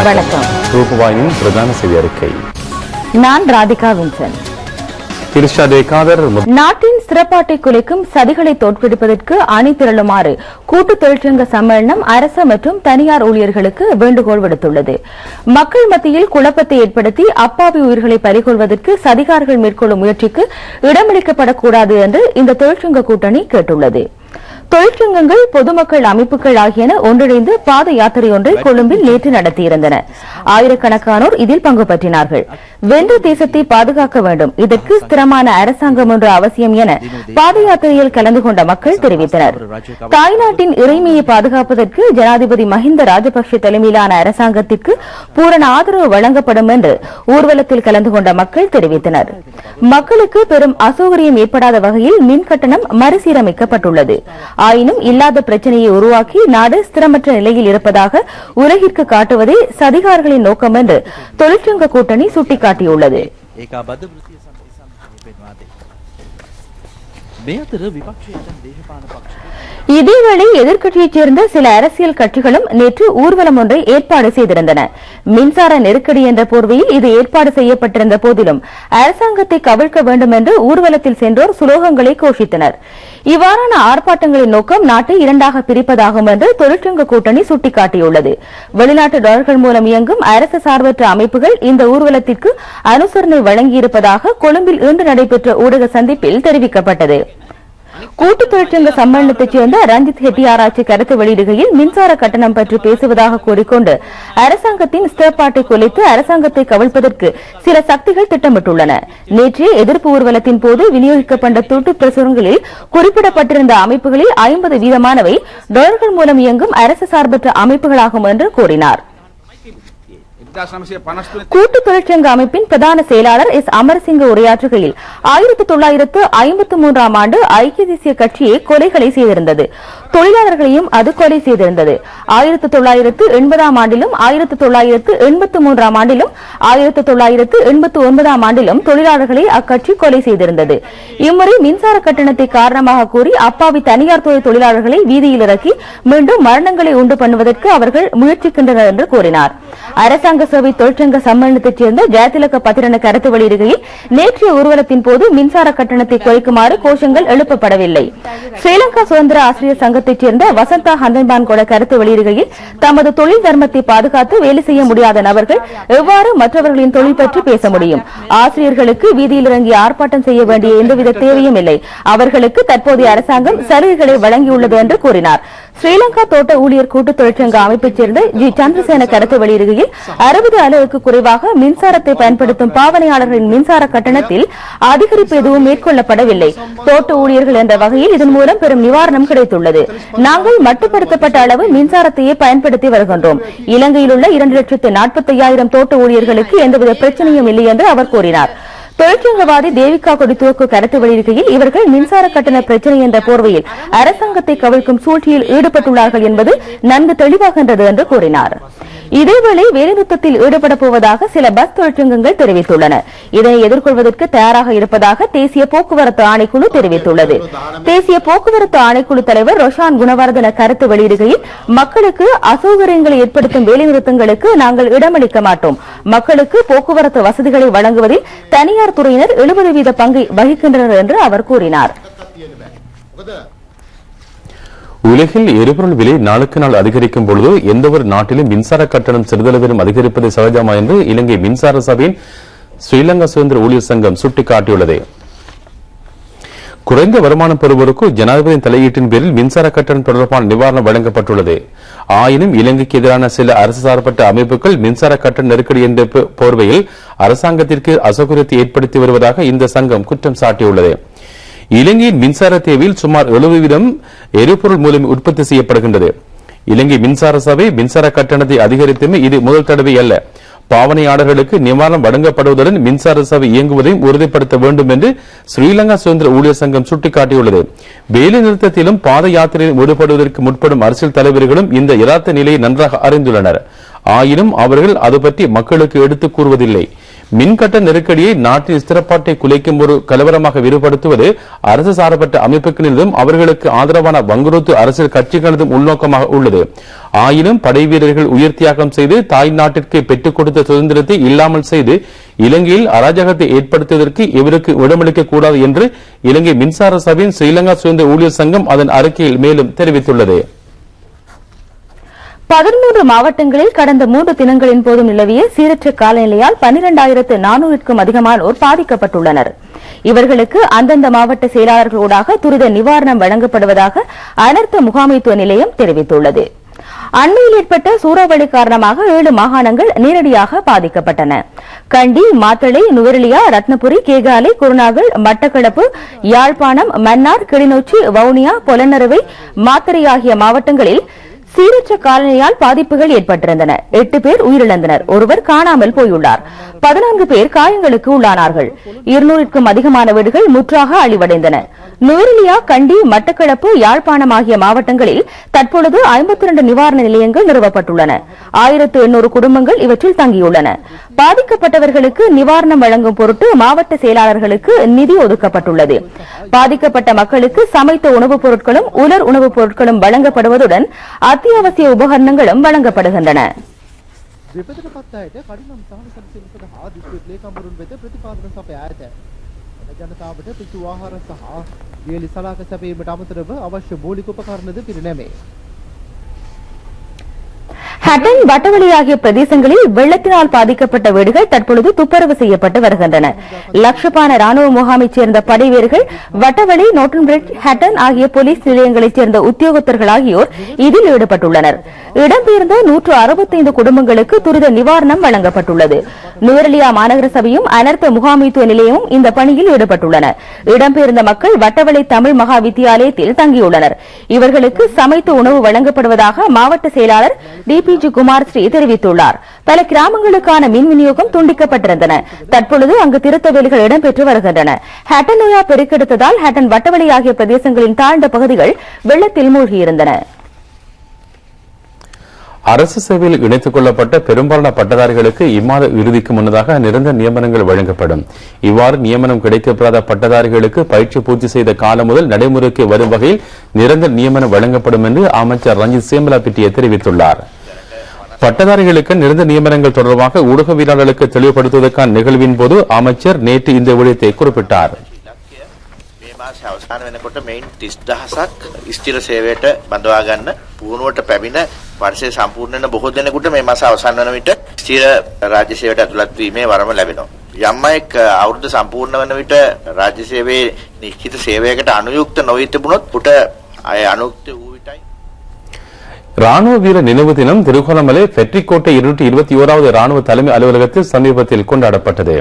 வணக்கம். ரூபவாயின் பிரதான செய்தி அறிக்கை. நான் ராதிகா வின்சன். நாட்டின் சிறப்பாட்டை குலைக்கும் சதிகளை தோற்கடிப்பதற்கு அணி திரளுமாறு கூட்டு தொழிற்சங்க சம்மேளனம் அரசு மற்றும் தனியார் ஊழியர்களுக்கு வேண்டுகோள் விடுத்துள்ளது. மக்கள் மத்தியில் குழப்பத்தை ஏற்படுத்தி அப்பாவி உயிர்களை பறிகொள்வதற்கு சதிகாரர்கள் மேற்கொள்ளும் முயற்சிக்கு இடமளிக்கப்படக்கூடாது என்று இந்த தொழிற்சங்க கூட்டணி கேட்டுள்ளது. தொழிற்சங்கங்கள், பொதுமக்கள் அமைப்புகள் ஆகியன ஒன்றிணைந்து பாத யாத்திரை ஒன்றை கொழும்பில் நேற்று நடத்தியிருந்தன. ஆயிரக்கணக்கானோர் இதில் பங்கு பற்றினார்கள். வென்ற தேசத்தை பாதுகாக்க வேண்டும், இதற்கு ஸ்திரமான அரசாங்கம் ஒன்று அவசியம் என பாத யாத்திரையில் கலந்து கொண்ட மக்கள் தெரிவித்தனர். தாய்நாட்டின் இறைமையை பாதுகாப்பதற்கு ஜனாதிபதி மஹிந்த ராஜபக்சே தலைமையிலான அரசாங்கத்திற்கு பூரண ஆதரவு வழங்கப்படும் என்று ஊர்வலத்தில் கலந்து கொண்ட மக்கள் தெரிவித்தனர். மக்களுக்கு பெரும் அசௌகரியம் ஏற்படாத வகையில் மின் கட்டணம் மறுசீரமைக்கப்பட்டுள்ளது. ஆயினும் இல்லாத பிரச்சனையை உருவாக்கி நாடு ஸ்திரமற்ற நிலையில் இருப்பதாக உலகிற்கு காட்டுவதே சதிகாரர்களின் நோக்கம் என்று தொழிற்சங்க கூட்டணி சுட்டிக்காட்டியுள்ளது. இதேவேளை எதிர்க்கட்சியைச் சேர்ந்த சில அரசியல் கட்சிகளும் நேற்று ஊர்வலம் ஒன்றை ஏற்பாடு செய்திருந்தன. மின்சார நெருக்கடி என்ற போர்வையில் இது ஏற்பாடு செய்யப்பட்டிருந்த போதிலும் அரசாங்கத்தை கவிழ்க்க வேண்டும் என்று ஊர்வலத்தில் சென்றோர் சுலோகங்களை கோஷித்தனர். இவ்வாறான ஆர்ப்பாட்டங்களின் நோக்கம் நாட்டை இரண்டாக பிரிப்பதாகும் என்று தொழிற்சங்க கூட்டணி சுட்டிக்காட்டியுள்ளது. வெளிநாட்டு டாலர்கள் மூலம் இயங்கும் அரசு சார்பற்ற அமைப்புகள் இந்த ஊர்வலத்திற்கு அனுசரணை வழங்கியிருப்பதாக கொழும்பில் இன்று நடைபெற்ற ஊடக சந்திப்பில் தெரிவிக்கப்பட்டது. கூட்டு தொழிற்சங்க சம்மேளனத்தைச் சேர்ந்த ரஞ்சித் ஹெட்டியாராய்ச்சி கருத்து வெளியிடுகையில் மின்சார கட்டணம் பற்றி பேசுவதாக கூறிக்கொண்டு அரசாங்கத்தின் ஸ்திரப்பாட்டை குலைத்து அரசாங்கத்தை கவிழ்ப்பதற்கு சில சக்திகள் திட்டமிட்டுள்ளன. நேற்றைய எதிர்ப்பு ஊர்வலத்தின் போது விநியோகிக்கப்பட்ட துட்டு பிரசுரங்களில் குறிப்பிடப்பட்டிருந்த அமைப்புகளில் 50% டாலர்கள் மூலம் இயங்கும் அரசு சார்பற்ற அமைப்புகளாகும் என்று கூறினார். கூட்டு தொழிற்சங்க அமைப்பின் பிரதான செயலாளர் எஸ் அமரசிங்க உரையாற்றுகையில் 1953ஆம் ஆண்டு ஐக்கிய தேசிய கட்சியை கொலைகளை செய்திருந்தது. தொழிலாளர்களையும் அது கொலை செய்திருந்தது. 1980ஆம் ஆண்டிலும் 1983ஆம் ஆண்டிலும் 1989ஆம் ஆண்டிலும் தொழிலாளர்களை அக்கட்சி கொலை செய்திருந்தது. இம்முறை மின்சார கட்டணத்தை காரணமாக கூறி அப்பாவி தனியார் துறை தொழிலாளர்களை வீதியில் இறக்கி மீண்டும் மரணங்களை உண்டு பண்ணுவதற்கு அவர்கள் முயற்சிக்கின்றனர் என்று கூறினார். அரசாங்க சேவை தொழிற்சங்க சம்மேளனத்தைச் சேர்ந்த ஜெயதிலக பத்திரன கருத்து வெளியிடுகையில் நேற்றைய ஊர்வலத்தின் போது மின்சார கட்டணத்தை குறைக்குமாறு கோஷங்கள் எழுப்பப்படவில்லை. ஸ்ரீலங்கா சுதந்திர ஆசிரியர் சங்கத்தைச் சேர்ந்த வசந்தா ஹந்தன்பான் கூட கருத்து வெளியிடுகையில் தமது தொழில் தர்மத்தை பாதுகாத்து வேலை செய்ய முடியாத நபர்கள் எவ்வாறு மற்றவர்களின் தொழில் பற்றி பேச முடியும்? ஆசிரியர்களுக்கு வீதியில் இறங்கி ஆர்ப்பாட்டம் செய்ய வேண்டிய எந்தவித தேவையும் இல்லை. அவர்களுக்கு தற்போதைய அரசாங்கம் சலுகைகளை வழங்கியுள்ளது என்று கூறினார். ஸ்ரீலங்கா தோட்ட ஊழியர் கூட்டு தொழிற்சங்க அமைப்பைச் சேர்ந்த ஜி சந்திரசேன கருத்து வெளியிடுகையில் 60 அலகுக்கு குறைவாக மின்சாரத்தை பயன்படுத்தும் பாவனையாளர்களின் மின்சார கட்டணத்தில் அதிகரிப்பு எதுவும் மேற்கொள்ளப்படவில்லை. தோட்ட ஊழியர்கள் என்ற வகையில் இதன் மூலம் பெரும் நிவாரணம் கிடைத்துள்ளது. நாங்கள் மட்டுப்படுத்தப்பட்ட அளவு மின்சாரத்தையே பயன்படுத்தி வருகின்றோம். இலங்கையில் உள்ள 2,45,000 தோட்ட ஊழியர்களுக்கு எந்தவித பிரச்சனையும் இல்லை என்று அவர் கூறினார். தொழிற்சங்கவாதி தேவிகா கொடித்துவக்கு கருத்து வெளியிடுகையில் இவர்கள் மின்சார கட்டண பிரச்சினை என்ற போர்வையில் அரசாங்கத்தை கவிழ்க்கும் சூழ்ச்சியில் ஈடுபட்டுள்ளார்கள் என்பது நன்கு தெளிவாகின்றது என்று கூறினார். இதேவேளை வேலைநிறுத்தத்தில் ஈடுபடப் போவதாக சில பஸ் தொழிற்சங்கங்கள் தெரிவித்துள்ளன. இதனை எதிர்கொள்வதற்கு தயாராக இருப்பதாக தேசிய போக்குவரத்து ஆணைக்குழு தெரிவித்துள்ளது. தேசிய போக்குவரத்து ஆணைக்குழு தலைவர் ரோஷான் குணவர்தன கருத்து வெளியிடுகையில் மக்களுக்கு அசௌகரியங்களை ஏற்படுத்தும் வேலைநிறுத்தங்களுக்கு நாங்கள் இடமளிக்க மாட்டோம். மக்களுக்கு போக்குவரத்து வசதிகளை வழங்குவதில் தனியார் துறையினர் 70% பங்கை வகிக்கின்றனர் என்று அவர் கூறினார். உலகில் எரிபொருள் விலை நாளுக்கு நாள் அதிகரிக்கும் பொழுது எந்தவொரு நாட்டிலும் மின்சார கட்டணம் சிறிதளவிலும் அதிகரிப்பது சகஜமா என்று இலங்கை மின்சார சபையின் ஸ்ரீலங்கா சுதந்திர ஊழியர் சங்கம் சுட்டிக்காட்டியுள்ளது. குறைந்த வருமானம் பெறுவோருக்கு ஜனாதிபதியின் தலையீட்டின் பேரில் மின்சார கட்டணம் தொடர்பான நிவாரணம் வழங்கப்பட்டுள்ளது. ஆயினும் இலங்கைக்கு எதிரான சில அரசு சார்பற்ற அமைப்புகள் மின்சார கட்டண நெருக்கடி என்ற போர்வையில் அரசாங்கத்திற்கு அசௌகரியத்தை ஏற்படுத்தி வருவதாக இந்த சங்கம் குற்றம் சாட்டியுள்ளது. இலங்கையின் மின்சார தேவையில் சுமார் 70% எரிபொருள் மூலம் உற்பத்தி செய்யப்படுகின்றது. இலங்கை மின்சார சபை மின்சார கட்டணத்தை அதிகரித்துமே இது முதல் தடவை அல்ல. பாவனையாளர்களுக்கு நிவாரணம் வழங்கப்படுவதுடன் மின்சார சபை இயங்குவதையும் உறுதிப்படுத்த வேண்டும் என்று ஸ்ரீலங்கா சுதந்திர ஊழியர் சங்கம் சுட்டிக்காட்டியுள்ளது. வேலை நிறுத்தத்திலும் பாத யாத்திரையில் ஈடுபடுவதற்கு முற்படும் அரசியல் தலைவர்களும் இந்த யதார்த்த நிலையை நன்றாக அறிந்துள்ளனர். ஆயினும் அவர்கள் அது பற்றி மக்களுக்கு எடுத்துக் கூறுவதில்லை. மின்கட்ட நெருக்கடியை நாட்டின் ஸ்திரப்பாட்டை குலைக்கும் ஒரு கலவரமாக விரிவுபடுத்துவது அரசு சார்பற்ற அமைப்புகளிலும் அவர்களுக்கு ஆதரவான வங்குரோத்து அரசியல் கட்சிகளதும் உள்நோக்கமாக உள்ளது. ஆயினும் படை வீரர்கள் உயிர் தியாகம் செய்து தாய் நாட்டிற்கு பெற்றுக் கொடுத்த சுதந்திரத்தை இல்லாமல் செய்து இலங்கையில் அராஜகத்தை ஏற்படுத்துவதற்கு இவருக்கு இடமளிக்க கூடாது என்று இலங்கை மின்சார சபையின் ஸ்ரீலங்கா சுதந்திர ஊழியர் சங்கம் அதன் அறிக்கையில் மேலும் தெரிவித்துள்ளது. 13 மாவட்டங்களில் கடந்த 3 தினங்களின் போதும் நிலவிய சீரற்ற காலநிலையால் 12,400க்கும் அதிகமானோர் பாதிக்கப்பட்டுள்ளனர். இவர்களுக்கு அந்தந்த மாவட்ட செயலாளர்களூடாக துரித நிவாரணம் வழங்கப்படுவதாக அனர்த்த முகாமைத்துவ நிலையம் தெரிவித்துள்ளது. அண்மையில் ஏற்பட்ட சூறாவளி காரணமாக 7 மாகாணங்கள் நேரடியாக பாதிக்கப்பட்டன. கண்டி, மாத்தளை, நுவரெலியா, ரத்னபுரி, கேகாலை, குருநாகல், மட்டக்களப்பு, யாழ்ப்பாணம், மன்னார், கிளிநொச்சி, வவுனியா, பொலன்னறுவை, மாத்தறை ஆகிய மாவட்டங்களில் சீரற்ற காலநிலையால் பாதிப்புகள் ஏற்பட்டிருந்தன. 8 பேர் உயிரிழந்தனர், ஒருவர் காணாமல் போயுள்ளார், 14 பேர் காயங்களுக்கு உள்ளானார்கள். 200க்கும் அதிகமான வீடுகள் முற்றாக அழிவடைந்தன. நுவரெலியா, கண்டி, மட்டக்களப்பு, யாழ்ப்பாணம் ஆகிய மாவட்டங்களில் தற்பொழுது 52 நிவாரண நிலையங்கள் நிறுவப்பட்டுள்ளன. 1800 குடும்பங்கள் இவற்றில் தங்கியுள்ளன. பாதிக்கப்பட்டவர்களுக்கு நிவாரணம் வழங்கும் பொருட்டு மாவட்ட செயலாளர்களுக்கு நிதி ஒதுக்கப்பட்டுள்ளது. பாதிக்கப்பட்ட மக்களுக்கு சமைத்த உணவுப் பொருட்களும் உலர் உணவுப் பொருட்களும் வழங்கப்படுவதுடன் அத்தியாவசிய உபகரணங்களும் வழங்கப்படுகின்றன. ජනතාවට පිසු ආහාර සහ දියලි සලාක සැපීමට අමතරව අවශ්‍ය මූලික උපකරණද පිරිනැමේ. ஹட்டன், வட்டவளி ஆகிய பிரதேசங்களில் வெள்ளத்தினால் பாதிக்கப்பட்ட வீடுகள் தற்பொழுது துப்புரவு செய்யப்பட்டு வருகின்றன. லக்ஷபான ராணுவ முகாமைச் சேர்ந்த படை வீரர்கள், வட்டவளி, நோட்டன்பிரிட்ஜ், ஹட்டன் ஆகிய போலீஸ் நிலையங்களைச் சேர்ந்த உத்தியோகத்தர்கள் ஆகியோர் இதில் ஈடுபட்டுள்ளனர். இடம்பெயர்ந்த 165 குடும்பங்களுக்கு துரித நிவாரணம் வழங்கப்பட்டுள்ளது. நுவரெலியா மாநகர சபையும் அனர்த்த முகாமைத்துவ நிலையமும் இந்த பணியில் ஈடுபட்டுள்ளன. இடம்பெயர்ந்த மக்கள் வட்டவளை தமிழ் மகா வித்தியாலயத்தில் தங்கியுள்ளனர். இவர்களுக்கு சமைத்த உணவு வழங்கப்படுவதாக மாவட்ட செயலாளர் டிபிஜி குமார் ஸ்ரீ தெரிவித்துள்ளார். பல கிராமங்களுக்கான மின் விநியோகம் துண்டிக்கப்பட்டிருந்தன. தற்பொழுது அங்கு திருத்த வேலைகள் இடம்பெற்று வருகின்றன. ஹட்டன் நோயா பெருக்கெடுத்ததால் ஹட்டன், வட்டவளி ஆகிய பிரதேசங்களின் தாழ்ந்த பகுதிகள் வெள்ளத்தில் மூழ்கியிருந்தன. அரசு சேவையில் இணைத்துக் கொள்ளப்பட்ட பெரும்பாலான பட்டதாரிகளுக்கு இம்மாத இறுதிக்கு முன்னதாக நிரந்தர நியமனங்கள் வழங்கப்படும். இவ்வாறு நியமனம் கிடைக்கப்பெறாத பட்டதாரிகளுக்கு பயிற்சி பூர்த்தி செய்த காலம் முதல் நடைமுறைக்கு வரும் வகையில் நிரந்தர நியமனம் வழங்கப்படும் என்று அமைச்சர் ரஞ்சித் சேமலாபிட்டிய தெரிவித்துள்ளார். பட்டதாரிகளுக்கு நிரந்தர நியமனங்கள் தொடர்பாக ஊடகவியலாளர்களுக்கு தெளிவுபடுத்துவதற்கான நிகழ்வின் போது அமைச்சர் நேற்று இந்த விடயத்தை குறிப்பிட்டார். මාස අවසාන වෙනකොට මෙයින් 30000ක් ස්ථිර සේවයට බඳවා ගන්න පුහුණුවට පැමිණ වර්ෂය සම්පූර්ණ වෙන බොහෝ දෙනෙකුට මේ මාස අවසන් වන විට ස්ථිර රාජ්‍ය සේවයට ඇතුළත් වීමේ වරම ලැබෙනවා. යම් අයෙක් අවුරුද්ද සම්පූර්ණ වන විට රාජ්‍ය සේවයේ නිශ්චිත සේවයකට අනුයුක්ත නොවී තිබුණොත් උට අය අනුයුක්ත වූ විටයි. ராணுவ வீர நினைவு தினம் திருகோணமலை பெட்ரிக்கோட்டை 221வது ராணுவ தலைமை அலுவலகத்தில் சமீபத்தில் கொண்டாடப்பட்டது.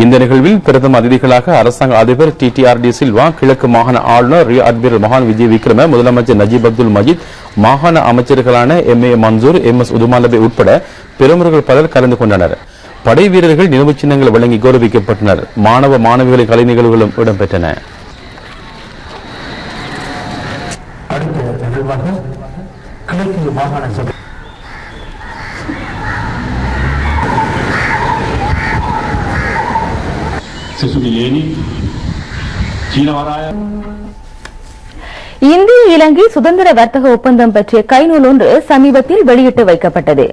இந்த நிகழ்வில் பிரதம அதிதிகளாக அரசாங்க அதிபர் டிடிஆர்டி சில்வா, கிழக்கு மாகாண ஆளுநர் ரியர் அட்மிரல் மகான் விஜய் விக்ரம, முதலமைச்சர் நஜீப் அப்துல் மஜீத், மாகாண அமைச்சர்களான எம்.ஏ. மன்சூர், எம்.எஸ். உதுமாலபே உட்பட பெருமர்கள் பலர் கலந்து கொண்டனர். படை வீரர்கள் நினைவு சின்னங்கள் வழங்கி கௌரவிக்கப்பட்டனர். மாணவ மாணவிகளின் கலை நிகழ்வுகளும் இடம்பெற்றன. இந்திய இலங்கை சுதந்திர வர்த்தக ஒப்பந்தம் பற்றிய கைநூல் ஒன்று சமீபத்தில் வெளியிட்டு வைக்கப்பட்டது.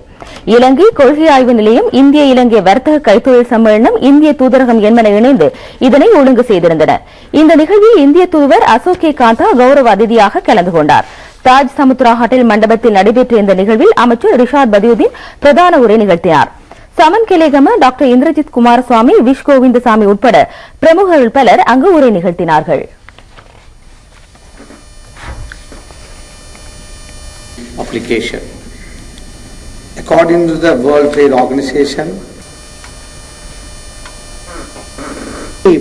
இலங்கை கொள்கை ஆய்வு நிலையம், இந்திய இலங்கை வர்த்தக கைத்தொழில் சம்மேளனம், இந்திய தூதரகம் என்பன இணைந்து இதனை ஒழுங்கு செய்திருந்தன. இந்த நிகழ்வில் இந்திய தூதுவர் அசோக் கே காந்தா கௌரவ அதிதியாக கலந்து கொண்டார். தாஜ் சமுத்ரா ஹோட்டல் மண்டபத்தில் நடைபெற்ற இந்த நிகழ்வில் அமைச்சர் ரிஷாத் பதியுதீன் பிரதான உரை நிகழ்த்தினார். சமன் கெலேகம, டாக்டர் இந்திரஜித் குமாரசுவாமி, விஷ் கோவிந்தசாமி உட்பட பிரமுகர்கள் பலர் அங்கு உரை நிகழ்த்தினார்கள். Application. According to the World Trade Organization, we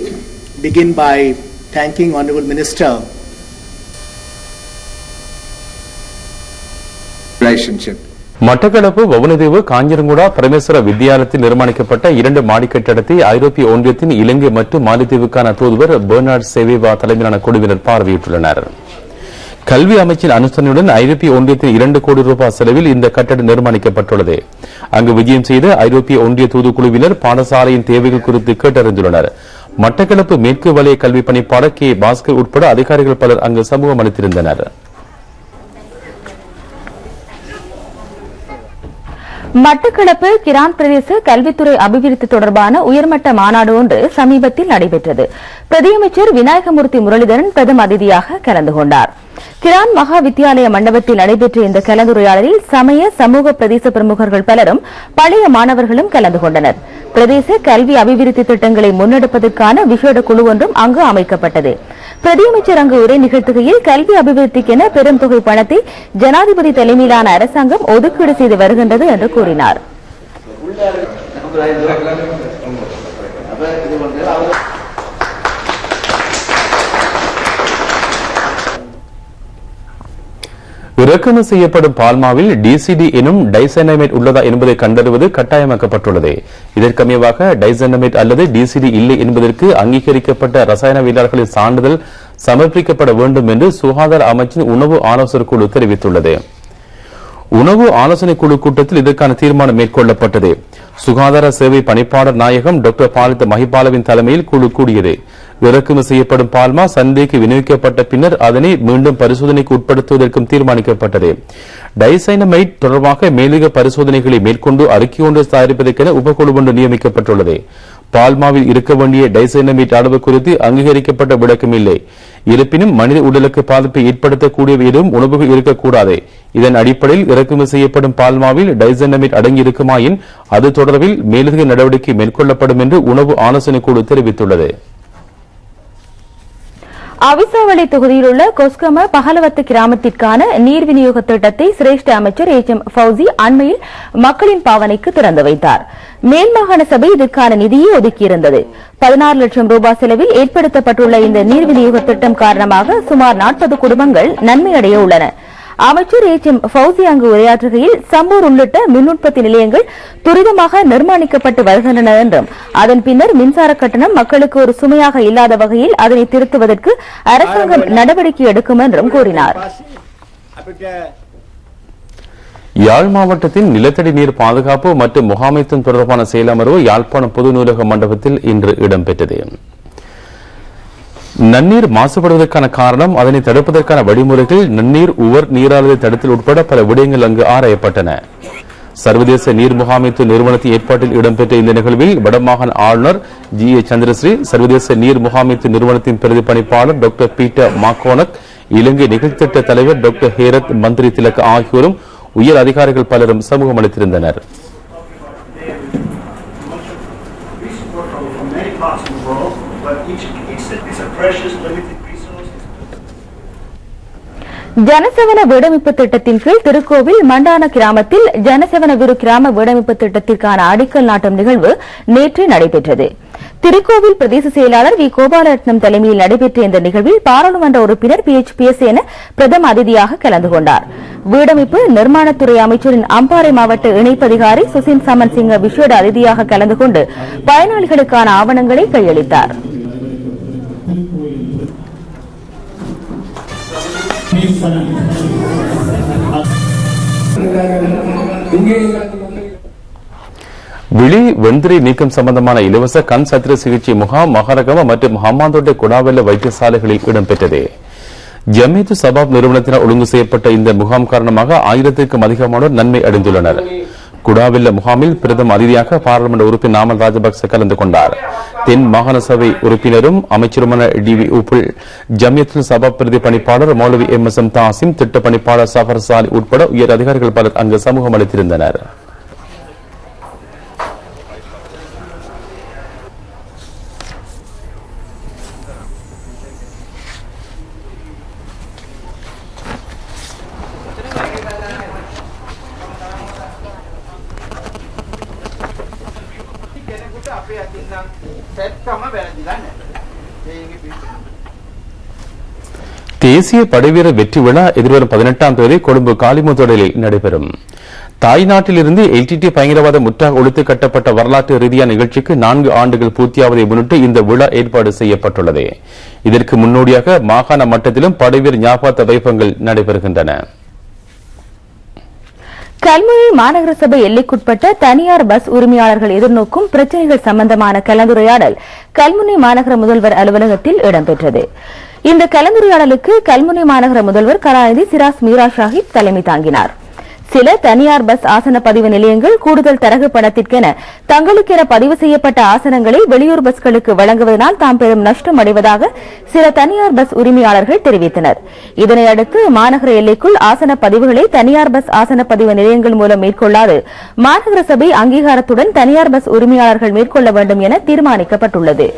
begin by thanking Honorable Minister relationship. Batticaloa, Vavunatheevu, Kanjirankuda Parameshwara வித்தியாலயத்தில் நிர்மாணிக்கப்பட்ட 2 மாடி கட்டடத்தை ஐரோப்பிய ஒன்றியத்தின் இலங்கை மற்றும் மாலத்தீவுக்கான தூதுவர் பெர்னார்ட் சேவேவா தலைமையிலான குழுவினர் பார்வையிட்டுள்ளனர். கல்வி அமைச்சின் அனுசரணையுடன் ஐரோப்பிய ஒன்றியத்தின் 2 கோடி ரூபாய் செலவில் இந்த கட்டடம் நிர்மாணிக்கப்பட்டுள்ளது. அங்கு விஜயம் செய்த ஐரோப்பிய ஒன்றிய தூதுக்குழுவினர் பாடசாலையின் தேவைகள் குறித்து கேட்டறிந்துள்ளனர். மட்டக்களப்பு மேற்கு வலய கல்வி பணிப்பாளர் கே பாஸ்கர் உட்பட அதிகாரிகள் பலர் அங்கு சமூகம் அளித்திருந்தனர். மட்டக்களப்பு கிரான் பிரதேச கல்வித்துறை அபிவிருத்தி தொடர்பான உயர்மட்ட மாநாடு ஒன்று சமீபத்தில் நடைபெற்றது. பிரதியமைச்சர் விநாயகமூர்த்தி முரளிதரன் பிரதம அதிதியாக கலந்து கொண்டார். கிரான் மகா வித்தியாலய மண்டபத்தில் நடைபெற்ற இந்த கலந்துரையாடலில் சமய சமூக பிரதேச பிரமுகர்கள் பலரும் பழைய மாணவர்களும் கலந்து கொண்டனர். பிரதேச கல்வி அபிவிருத்தி திட்டங்களை முன்னெடுப்பதற்கான விசேட குழு ஒன்றும் அங்கு அமைக்கப்பட்டது. பிரதியமைச்சர் அங்கு உரை நிகழ்த்துகையில் கல்வி அபிவிருத்திக்கென பெரும் தொகை பணத்தை ஜனாதிபதி தலைமையிலான அரசாங்கம் ஒதுக்கீடு செய்து வருகின்றது என்று கூறினார். இறக்குமதி செய்யப்படும் பால்மாவில் டிசிடி எனும் டைசைனமேட் உள்ளதா என்பதை கண்டறிவது கட்டாயமாக்கப்பட்டுள்ளது. இதற்கமைவாக டைசைனமேட் அல்லது டிசிடி இல்லை என்பதற்கு அங்கீகரிக்கப்பட்ட ரசாயனவியலாளர்களின் சான்றிதழ் சமர்ப்பிக்கப்பட வேண்டும் என்று சுகாதார அமைச்சின் உணவு ஆலோசனை குழு தெரிவித்துள்ளது. உணவு ஆலோசனை குழு கூட்டத்தில் இதற்கான தீர்மானம் மேற்கொள்ளப்பட்டது. சுகாதார சேவை பணிப்பாளர் நாயகம் டாக்டர் பாலித்த மஹிபாலவின் தலைமையில் குழு கூடியது. இறக்குமதி செய்யப்படும் பால்மா சந்தைக்கு விநியோகிக்கப்பட்ட பின்னர் அதனை மீண்டும் பரிசோதனைக்கு உட்படுத்துவதற்கும் தீர்மானிக்கப்பட்டது. டைசைனமைட் தொடர்பாக மேலதிக பரிசோதனைகளை மேற்கொண்டு அறிக்கை ஒன்று தயாரிப்பதற்கென உபக்குழு ஒன்று நியமிக்கப்பட்டுள்ளது. பால்மாவில் இருக்க வேண்டிய டைசைனமைட் அளவு குறித்து அங்கீகரிக்கப்பட்ட விளக்கம் இல்லை. இருப்பினும் மனித உடலுக்கு பாதிப்பை ஏற்படுத்தக்கூடிய எதுவும் உணவுகள் இருக்கக்கூடாது. இதன் அடிப்படையில் இறக்குமதி செய்யப்படும் பால்மாவில் டைசைனமைட் அடங்கியிருக்குமாயின் அது தொடர்பில் மேலதிக நடவடிக்கை மேற்கொள்ளப்படும் என்று உணவு ஆலோசனை குழு தெரிவித்துள்ளது. அவிசாவளை தொகுதியில் உள்ள கொஸ்கம பகலவத்து கிராமத்திற்கான நீர் விநியோக திட்டத்தை சிரேஷ்ட அமைச்சர் HM ஃபவுசி அண்மையில் மக்களின் பாவனைக்கு திறந்து வைத்தார். மேல் மாகாண சபை இதற்கான நிதியை ஒதுக்கியிருந்தது. 16 லட்சம் ரூபாய் செலவில் ஏற்படுத்தப்பட்டுள்ள இந்த நீர் விநியோக திட்டம் காரணமாக சுமார் 40 குடும்பங்கள் நன்மையடைய உள்ளன. அமைச்சர் HM ஃபவுசி அங்கு உரையாற்றுகையில் சம்பூர் உள்ளிட்ட மின் உற்பத்தி நிலையங்கள் துரிதமாக நிர்மாணிக்கப்பட்டு வருகின்றன என்றும் அதன் பின்னர் மின்சார கட்டணம் மக்களுக்கு ஒரு சுமையாக இல்லாத வகையில் அதனை திருத்துவதற்கு அரசாங்கம் நடவடிக்கை எடுக்கும் என்றும் கூறினார். யாழ் மாவட்டத்தின் நிலத்தடி நீர் பாதுகாப்பு மற்றும் முகாமைத்துவம் தொடர்பான செயலமர்வு யாழ்ப்பாணம் பொது நூலக மண்டபத்தில் இன்று இடம்பெற்றது. நன்னீர் மாசுபடுவதற்கான காரணம், அதனை தடுப்பதற்கான வழிமுறைகள், நன்னீர் உவர் நீராளரை தடுத்தல் உட்பட பல விடயங்கள் அங்கு ஆராயப்பட்டன. சர்வதேச நீர் முகாமைத்துவ நிறுவனத்தின் ஏற்பாட்டில் இடம்பெற்ற இந்த நிகழ்வில் வடமாகாண ஆளுநர் GA சந்திரஸ்ரீ, சர்வதேச நீர் முகாமைத்துவ நிறுவனத்தின் பிரதிபலிப்பாளர் டாக்டர் பீட்டர் மாக்கோனக், இலங்கை நிகழ்த்திட்ட தலைவர் டாக்டர் ஹேரத் மந்திரி திலக் ஆகியோரும் உயர் அதிகாரிகள் பலரும் சமூகம் அளித்திருந்தனர். ஜனசவன வீடமைப்பு திட்டத்தின் கீழ் திருக்கோவில் மண்டான கிராமத்தில் ஜனசவன விரு கிராம வீடமைப்பு திட்டத்திற்கான அடிக்கல் நாட்டும் நிகழ்வு நேற்று நடைபெற்றது. திருக்கோவில் பிரதேச செயலாளர் வி கோபாலரத்னம் தலைமையில் நடைபெற்ற இந்த நிகழ்வில் பாராளுமன்ற உறுப்பினர் PHPS என பிரதம அதிதியாக கலந்து கொண்டார். வீடமைப்பு நிர்மாணத்துறை அமைச்சரின் அம்பாறை மாவட்ட இணைப்பதிகாரி சுசின் சமன் சிங்க விசேட அதிதியாக கலந்து கொண்டு பயனாளிகளுக்கான ஆவணங்களை கையளித்தார். விழி வெண்திரை நீக்கம் சம்பந்தமான இலவச கண் சத்திர சிகிச்சை முகாம் மகரகம மற்றும் ஹம்மாந்தோட்டை குடாவெல்ல வைத்தியசாலைகளில் இடம்பெற்றது. ஜமீத்து சபாப் நிறுவனத்தினால் ஒழுங்கு செய்யப்பட்ட இந்த முகாம் காரணமாக 1000க்கும் அதிகமானோர் நன்மை அடைந்துள்ளனர். குடாவெல்ல முகாமில் பிரதம அதிதியாக பாராளுமன்ற உறுப்பினர் நாமல் ராஜபக்ச கலந்து கொண்டார். தென் மாகாண சபை உறுப்பினரும் அமைச்சருமான DV உப்புல், ஜமியத்துல் சபா பிரதி பணிப்பாளர் மௌலவி MSM தாசிம், திட்ட பணிப்பாளர் சஃபர் சாலி உட்பட உயர் அதிகாரிகள் பலர் அங்கு சமூகம் அளித்திருந்தனர். தேசிய படைவீரர் வெற்றி விழா எதிர்வரும் 18ஆம் தேதி கொழும்பு காலிமுத்தொடரில் நடைபெறும். தாய்நாட்டிலிருந்து எல்டிடி பயங்கரவாத முற்றாக ஒழித்து கட்டப்பட்ட வரலாற்று ரீதியான நிகழ்ச்சிக்கு 4 ஆண்டுகள் பூர்த்தியாவதை முன்னிட்டு இந்த விழா ஏற்பாடு செய்யப்பட்டுள்ளது. இதற்கு முன்னோடியாக மாகாண மட்டத்திலும் படைவீர் ஞாபக வைபவங்கள் நடைபெறுகின்றன. கல்முனை மாநகர சபை எல்லைக்குட்பட்ட தனியார் பஸ் உரிமையாளர்கள் எதிர்நோக்கும் பிரச்சினைகள் சம்பந்தமான கலந்துரையாடல் கல்முனை மாநகர முதல்வர் அலுவலகத்தில் இடம்பெற்றது. இந்த கலந்துரையாடலுக்கு கல்முனை மாநகர முதல்வர் கலாநிதி சிராஸ் மீரா ஷாஹிப் தலைமை தாங்கினார். சில தனியார் பஸ் ஆசன பதிவு நிலையங்கள் கூடுதல் தரகு பணத்திற்கென தங்களுக்கென பதிவு செய்யப்பட்ட ஆசனங்களை வெளியூர் பஸ்களுக்கு வழங்குவதனால் தாம் பெரும் நஷ்டம் அடைவதாக சில தனியார் பஸ் உரிமையாளர்கள் தெரிவித்தனர். இதனையடுத்து மாநகர எல்லைக்குள் ஆசன பதிவுகளை தனியார் பஸ் ஆசன பதிவு நிலையங்கள் மூலம் மேற்கொள்ளாது மாநகர சபை அங்கீகாரத்துடன் தனியார் பஸ் உரிமையாளர்கள் மேற்கொள்ள வேண்டும் என தீர்மானிக்கப்பட்டுள்ளது.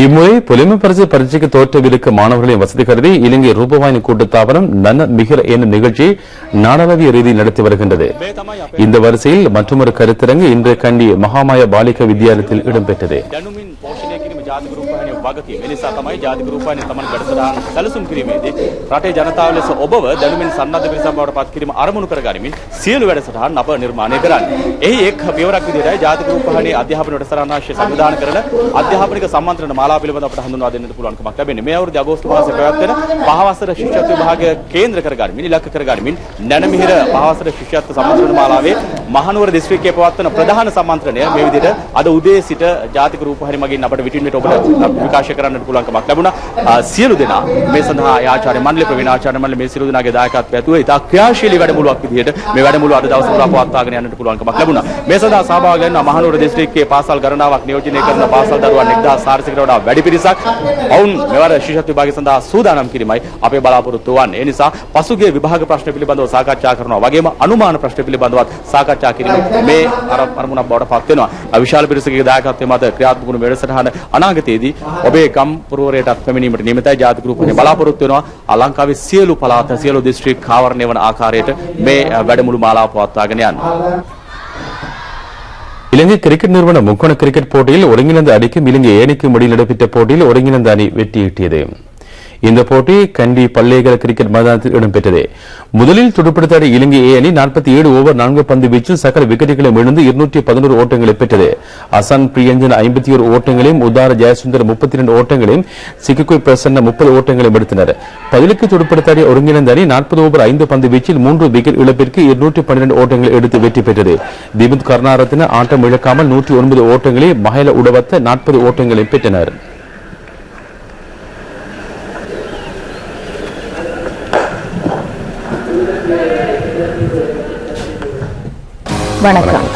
இம்முறை புலிமை பரிசு பரீட்சைக்கு தோற்றவிருக்கும் மாணவர்களின் வசதி கருதி இலங்கை ரூபவாயினி கூட்டுத்தாபனம் நன்ன மிகிர என்னும் நிகழ்ச்சியை நாடளாவிய ரீதியில் நடத்தி வருகின்றது. இந்த வரிசையில் மற்றொரு கருத்தரங்கு இன்று கண்டி மகாமாய பாலிகா வித்யாலயத்தில் இடம்பெற்றது. ජාතික රූපවාහිනිය වගකීම. ඒ නිසා තමයි ජාතික රූපවාහිනිය තමන් වැඩසටහන සැලසුම් කිරීමේදී රටේ ජනතාව ලෙස ඔබව දැනුමින් සන්නද්ධ පිරිසක් බවට පත් කිරීම අරමුණු කරගනිමින් සියලු වැඩසටහන් අප නිර්මාණය කරන්නේ. එහි එක් පියවරක් විදිහටයි ජාතික රූපවාහිනිය අධ්‍යාපන වැඩසටහන ආශ්‍රය සංවිධානය කරන අධ්‍යාපනික සම්මන්ත්‍රණ මාලාව පිළිබඳව අපට හඳුන්වා දෙන්නට පුළුවන්කමක් ලැබෙන්නේ. මේ අවුරුදු අගෝස්තු මාසයේ පැවැත්වෙන පහවසර ශිෂ්‍යත්ව විභාගය කේන්ද්‍ර කරගනිමින් ඉලක්ක කරගනිමින් නැනමිහිර පහවසර ශිෂ්‍යත්ව සම්මන්ත්‍රණ මාලාවේ මහනුවර දිස්ත්‍රික්කයේ පවත්වන ප්‍රධාන සම්මන්ත්‍රණය මේ විදිහට අද උදේ සිට ජාතික රූපවාහිනිය මගින් අපට විටින් විට ඔබට විකාශය කරන්නට පුළුවන්කමක් ලැබුණා. සියලු දෙනා මේ සඳහා ආචාර්ය මණ්ඩල ප්‍රවීණ ආචාර්ය මණ්ඩල මේ සියලු දෙනාගේ දායකත්වය ඇතුව ඉතා ක්‍රියාශීලී වැඩමුළුවක් විදිහට මේ වැඩමුළුව අද දවස පුරා පවත්වාගෙන යන්නට පුළුවන්කමක් ලැබුණා. මේ සඳහා සහභාගී වෙන මහනුවර දිස්ත්‍රික්කයේ පාසල් ගණනාවක් නියෝජනය කරන පාසල් දරුවන් 1400කට වඩා වැඩි පිරිසක් ඔවුන් මෙවර ශිෂ්‍යත්ව විභාගය සඳහා සූදානම් කිරීමයි අපේ බලාපොරොත්තුව වන්නේ. ඒ නිසා පසුගිය විභාග ප්‍රශ්න පිළිබඳව සාකච්ඡා කරනවා වගේම අනුමාන ප්‍රශ්න පිළිබඳවත් සාකච්ඡා කිරීම මේ අරමුණක් බවට පත් වෙනවා. විශාල පිරිසකගේ දායකත්වයේ මත ක්‍රියාත්මක වුණු වැඩසටහන අනාගතයේදී ඔබේ ගම් පුරවරයටත් පැමිණීමට නියමිතයි. ජාතික රූපවාහිනිය බලාපොරොත්තු වෙනවා ලංකාවේ සියලු පළාත සියලු දිස්ත්‍රික් ආවරණය වන ආකාරයට මේ වැඩමුළු මාලාව පවත්වාගෙන යන්න. இலங்கை கிரிக்கெட் நிறுவன முக்கோண கிரிக்கெட் போட்டியில் ஒருங்கிணைந்த அணிக்கும் இலங்கை ஏணிக்கும் இடையில் நடைபெற்ற போட்டியில் ஒருங்கிணைந்த அணி வெற்றியீட்டியது. இந்த போட்டி கண்டி பல்லேகர கிரிக்கெட் மைதானத்தில் இடம்பெற்றது. முதலில் துடுப்படுத்தாடிய இலங்கை ஏ அணி 47 ஓவர் 4 பந்து வீச்சில் சகல விக்கெட்டுகளை இழந்து 211 ஓட்டங்களை பெற்றது. அசான் பிரியஞ்சன் 51 ஓட்டங்களையும் உதார ஜெயசுந்தர் 32 ஓட்டங்களையும் சிக்குகோய் பிரசன்ன 30 ஓட்டங்களையும் எடுத்தனர். பதிலுக்கு துடுப்படுத்தாடிய ஒருங்கிணைந்த அணி 40 ஓவர் 5 பந்து வீச்சில் 3 விக்கெட் இழப்பிற்கு 212 ஓட்டங்களை எடுத்து வெற்றி பெற்றது. திமுத் கருணாரத்ன ஆட்டம் இழக்காமல் 109 ஓட்டங்களை மஹேல உடவத்த 40 ஓட்டங்களை பெற்றனர். வணக்கம்.